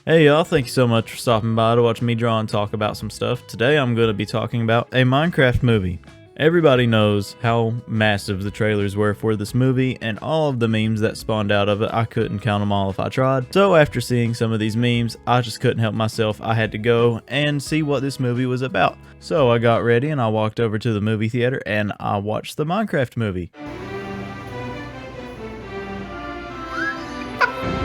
Hey y'all, thank you so much for stopping by to watch me draw and talk about some stuff. Today I'm going to be talking about a Minecraft movie. Everybody knows how massive the trailers were for this movie, and all of the memes that spawned out of it. I couldn't count them all if I tried. So after seeing some of these memes, I just couldn't help myself. I had to go and see what this movie was about. So I got ready and I walked over to the movie theater and I watched the Minecraft movie.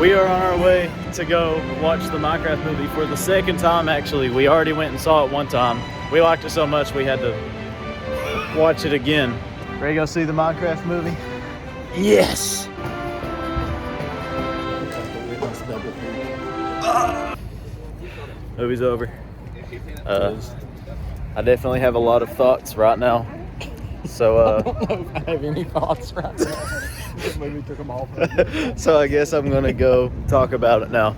We are on our way to go watch the Minecraft movie for the second time, actually. We already went and saw it one time. We liked it so much we had to watch it again. Ready to go see the Minecraft movie? Yes! Movie's over. I definitely have a lot of thoughts right now. So, I don't know if I have any thoughts right now. This movie took them all. So I guess I'm gonna go talk about it now.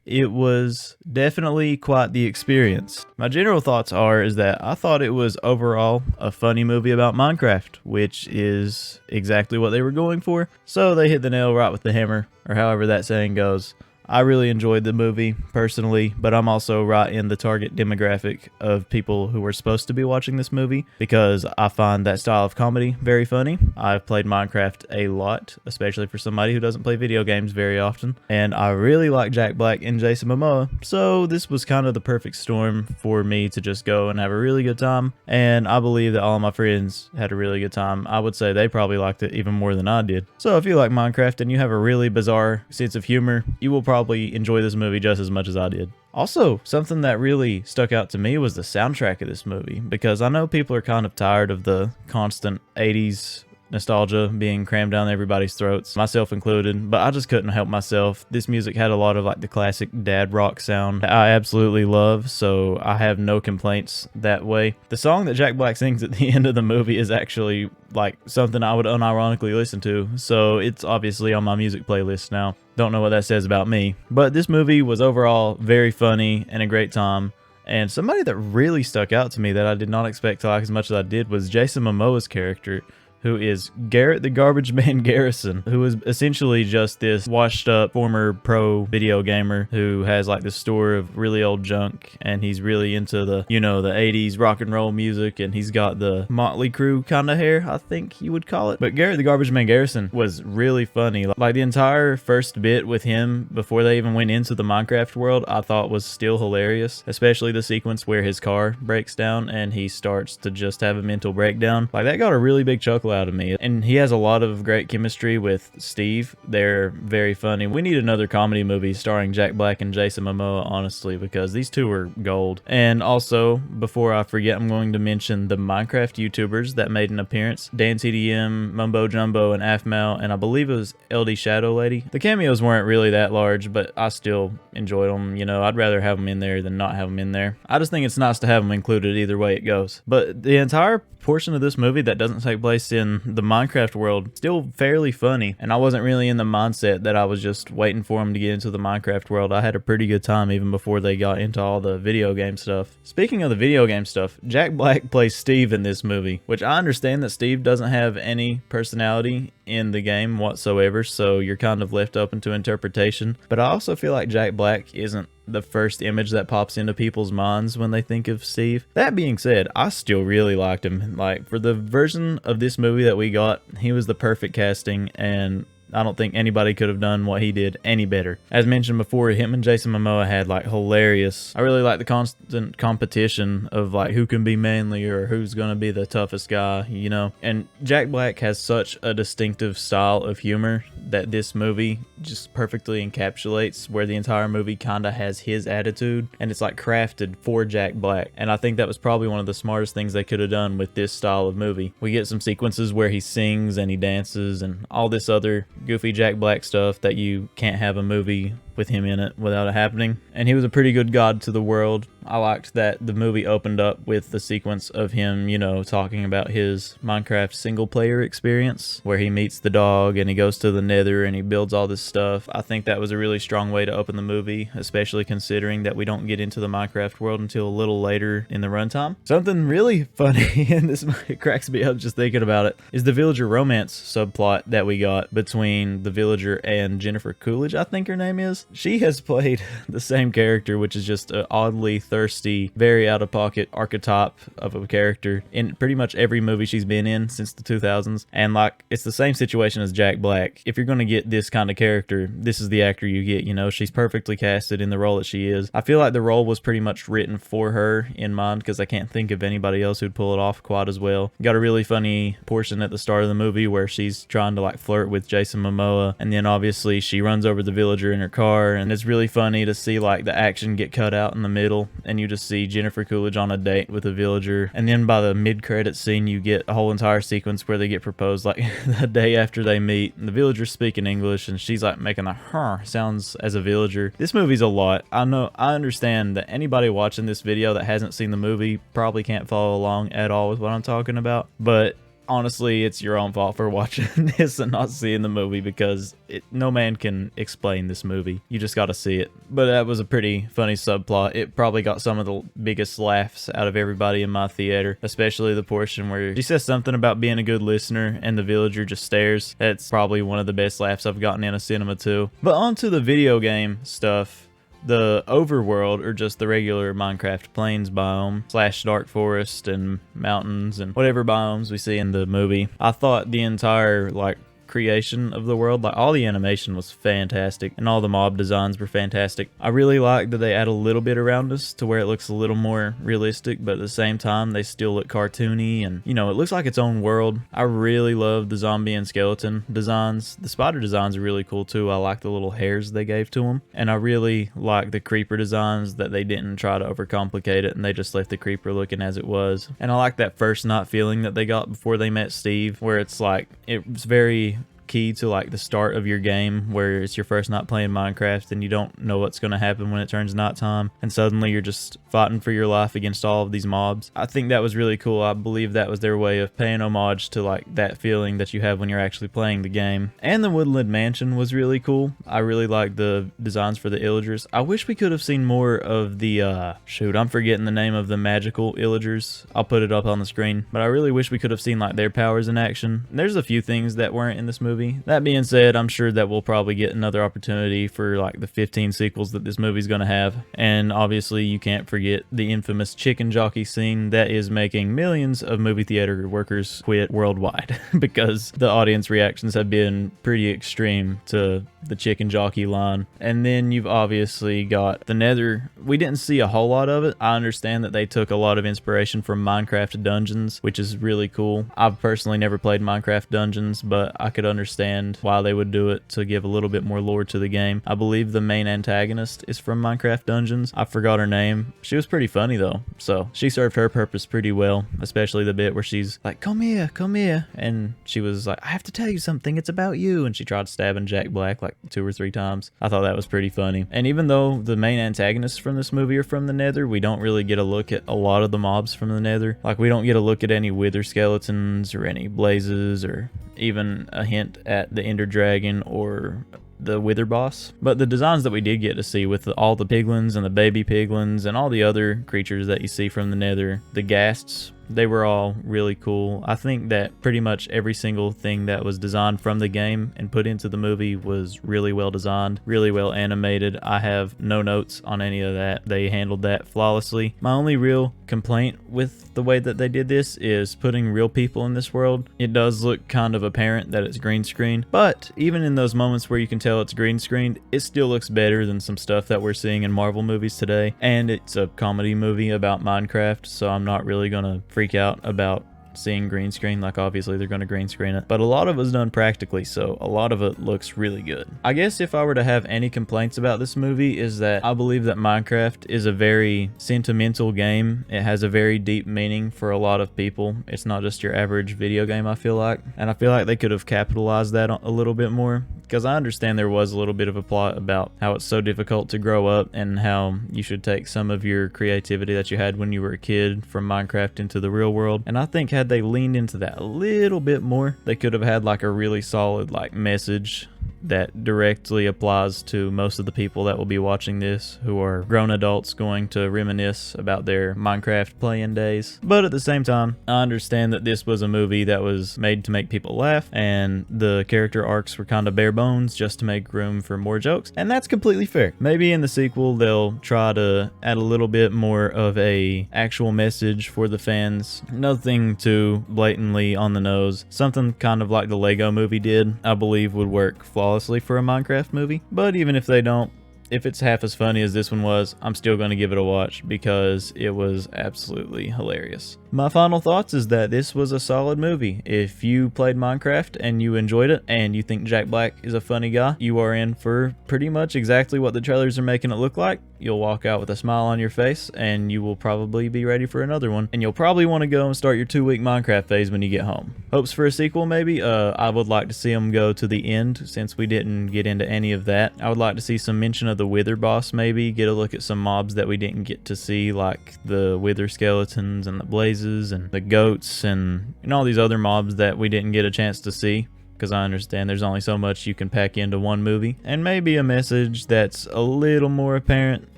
It was definitely quite the experience. My general thoughts is that I thought it was overall a funny movie about Minecraft, which is exactly what they were going for. So they hit the nail right with the hammer, or however that saying goes. I really enjoyed the movie personally, but I'm also right in the target demographic of people who were supposed to be watching this movie because I find that style of comedy very funny. I've played Minecraft a lot, especially for somebody who doesn't play video games very often, and I really like Jack Black and Jason Momoa, so this was kind of the perfect storm for me to just go and have a really good time, and I believe that all of my friends had a really good time. I would say they probably liked it even more than I did. So if you like Minecraft and you have a really bizarre sense of humor, you will probably enjoy this movie just as much as I did. Also, something that really stuck out to me was the soundtrack of this movie, because I know people are kind of tired of the constant 80s nostalgia being crammed down everybody's throats, myself included, but I just couldn't help myself. This music had a lot of like the classic dad rock sound that I absolutely love, so I have no complaints that way. The song that Jack Black sings at the end of the movie is actually like something I would unironically listen to, so it's obviously on my music playlist now. Don't know what that says about me, but this movie was overall very funny and a great time. And somebody that really stuck out to me that I did not expect to like as much as I did was Jason Momoa's character, who is Garrett the Garbage Man Garrison, who is essentially just this washed up former pro video gamer who has like this store of really old junk, and he's really into the, you know, the 80s rock and roll music, and he's got the Motley Crue kind of hair, I think you would call it. But Garrett the Garbage Man Garrison was really funny. Like the entire first bit with him before they even went into the Minecraft world, I thought was still hilarious, especially the sequence where his car breaks down and he starts to just have a mental breakdown. Like that got a really big chuckle out of me, and he has a lot of great chemistry with Steve. They're very funny. We need another comedy movie starring Jack Black and Jason Momoa, honestly, because these two are gold. And also, before I forget, I'm going to mention the Minecraft YouTubers that made an appearance: DanCDM, Mumbo Jumbo, and Afmal, and I believe it was LD Shadow Lady. The cameos weren't really that large, but I still enjoyed them. You know, I'd rather have them in there than not have them in there. I just think it's nice to have them included either way it goes. But the entire portion of this movie that doesn't take place in the Minecraft world still fairly funny, and I wasn't really in the mindset that I was just waiting for them to get into the Minecraft world. I had a pretty good time even before they got into all the video game stuff. Speaking of the video game stuff, Jack Black plays Steve in this movie, which I understand that Steve doesn't have any personality in the game whatsoever, so you're kind of left open to interpretation. But I also feel like Jack Black isn't the first image that pops into people's minds when they think of Steve. That being said, I still really liked him. Like, for the version of this movie that we got, he was the perfect casting, and I don't think anybody could have done what he did any better. As mentioned before, him and Jason Momoa had like hilarious. I really like the constant competition of like who can be manlier or who's gonna be the toughest guy, you know. And Jack Black has such a distinctive style of humor that this movie just perfectly encapsulates, where the entire movie kind of has his attitude, and it's like crafted for Jack Black. And I think that was probably one of the smartest things they could have done with this style of movie. We get some sequences where he sings and he dances and all this other goofy Jack Black stuff that you can't have a movie with him in it without it happening. And he was a pretty good god to the world. I liked that the movie opened up with the sequence of him, you know, talking about his Minecraft single player experience, where he meets the dog and he goes to the Nether and he builds all this stuff. I think that was a really strong way to open the movie, especially considering that we don't get into the Minecraft world until a little later in the runtime. Something really funny, and this cracks me up just thinking about it, is the villager romance subplot that we got between the villager and Jennifer Coolidge, I think her name is. because she has played the same character, which is just an oddly thirsty, very out of pocket archetype of a character in pretty much every movie she's been in since the 2000s. And like, it's the same situation as Jack Black. If you're going to get this kind of character, this is the actor you get. You know, she's perfectly casted in the role that she is. I feel like the role was pretty much written for her in mind, because I can't think of anybody else who'd pull it off quite as well. Got a really funny portion at the start of the movie where she's trying to like flirt with Jason Momoa, and then obviously she runs over the villager in her car, and it's really funny to see like the action get cut out in the middle, and you just see Jennifer Coolidge on a date with a villager, and then by the mid-credit scene you get a whole entire sequence where they get proposed like the day after they meet, and the villager's speaking English and she's like making a sounds as a villager. This movie's a lot. I understand that anybody watching this video that hasn't seen the movie probably can't follow along at all with what I'm talking about, but honestly, it's your own fault for watching this and not seeing the movie, because no man can explain this movie. You just got to see it. But that was a pretty funny subplot. It probably got some of the biggest laughs out of everybody in my theater, especially the portion where she says something about being a good listener and the villager just stares. That's probably one of the best laughs I've gotten in a cinema too. But on to the video game stuff. The overworld, or just the regular Minecraft plains biome / dark forest and mountains and whatever biomes we see in the movie, I thought the entire like creation of the world, like all the animation was fantastic and all the mob designs were fantastic. I really like that they add a little bit around us to where it looks a little more realistic, but at the same time they still look cartoony, and you know, it looks like its own world. I really love the zombie and skeleton designs. The spider designs are really cool too. I like the little hairs they gave to them, and I really like the creeper designs, that they didn't try to overcomplicate it and they just left the creeper looking as it was. And I like that first night feeling that they got before they met Steve, where it's like, it was very key to like the start of your game, where it's your first night playing Minecraft and you don't know what's going to happen when it turns nighttime, and suddenly you're just fighting for your life against all of these mobs. I think that was really cool. I believe that was their way of paying homage to like that feeling that you have when you're actually playing the game. And the Woodland Mansion was really cool. I really like the designs for the illagers. I wish we could have seen more of the shoot, I'm forgetting the name of the magical illagers. I'll put it up on the screen, but I really wish we could have seen like their powers in action. There's a few things that weren't in this movie. That being said, I'm sure that we'll probably get another opportunity for like the 15 sequels that this movie's going to have. And obviously you can't forget the infamous chicken jockey scene that is making millions of movie theater workers quit worldwide because the audience reactions have been pretty extreme to the chicken jockey line. And then you've obviously got the Nether. We didn't see a whole lot of it. I understand that they took a lot of inspiration from Minecraft Dungeons, which is really cool. I've personally never played Minecraft Dungeons, but I could understand why they would do it to give a little bit more lore to the game. I believe the main antagonist is from Minecraft Dungeons. I forgot her name. She was pretty funny though, so she served her purpose pretty well, especially the bit where she's like, come here, and she was like, I have to tell you something, it's about you, and she tried stabbing Jack Black like 2 or 3 times. I thought that was pretty funny. And even though the main antagonists from this movie are from the Nether, we don't really get a look at a lot of the mobs from the Nether. Like, we don't get a look at any wither skeletons or any blazes or even a hint at the Ender Dragon or the Wither boss. But the designs that we did get to see with all the piglins and the baby piglins and all the other creatures that you see from the Nether, the ghasts, they were all really cool. I think that pretty much every single thing that was designed from the game and put into the movie was really well designed, really well animated. I have no notes on any of that. They handled that flawlessly. My only real complaint with the way that they did this is putting real people in this world. It does look kind of apparent that it's green screen, but even in those moments where you can tell it's green screened, it still looks better than some stuff that we're seeing in Marvel movies today. And it's a comedy movie about Minecraft, so I'm not really gonna freak out about seeing green screen. Like, obviously they're going to green screen it, but a lot of it was done practically, so a lot of it looks really good. I guess if I were to have any complaints about this movie, is that I believe that Minecraft is a very sentimental game. It has a very deep meaning for a lot of people. It's not just your average video game, I feel like, and I feel like they could have capitalized that a little bit more, because I understand there was a little bit of a plot about how it's so difficult to grow up and how you should take some of your creativity that you had when you were a kid from Minecraft into the real world. And I think had they leaned into that a little bit more, they could have had like a really solid like message that directly applies to most of the people that will be watching this, who are grown adults going to reminisce about their Minecraft playing days. But at the same time, I understand that this was a movie that was made to make people laugh, and the character arcs were kind of bare bones just to make room for more jokes, and that's completely fair. Maybe in the sequel they'll try to add a little bit more of a actual message for the fans. Nothing too blatantly on the nose. Something kind of like the Lego movie did, I believe would work flawlessly for a Minecraft movie. But even if they don't, if it's half as funny as this one was, I'm still going to give it a watch because it was absolutely hilarious. My final thoughts is that this was a solid movie. If you played Minecraft and you enjoyed it and you think Jack Black is a funny guy, you are in for pretty much exactly what the trailers are making it look like. You'll walk out with a smile on your face and you will probably be ready for another one. And you'll probably want to go and start your 2-week Minecraft phase when you get home. Hopes for a sequel maybe? I would like to see them go to the end since we didn't get into any of that. I would like to see some mention of the Wither boss maybe, get a look at some mobs that we didn't get to see, like the Wither skeletons and the blazes and the goats and all these other mobs that we didn't get a chance to see, because I understand there's only so much you can pack into one movie. And maybe a message that's a little more apparent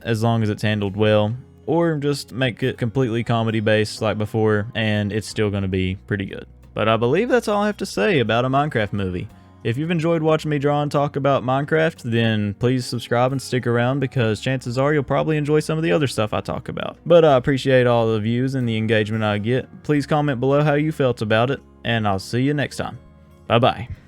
as long as it's handled well, or just make it completely comedy based like before and it's still going to be pretty good. But I believe that's all I have to say about a Minecraft movie. If you've enjoyed watching me draw and talk about Minecraft, then please subscribe and stick around, because chances are you'll probably enjoy some of the other stuff I talk about. But I appreciate all the views and the engagement I get. Please comment below how you felt about it, and I'll see you next time. Bye bye.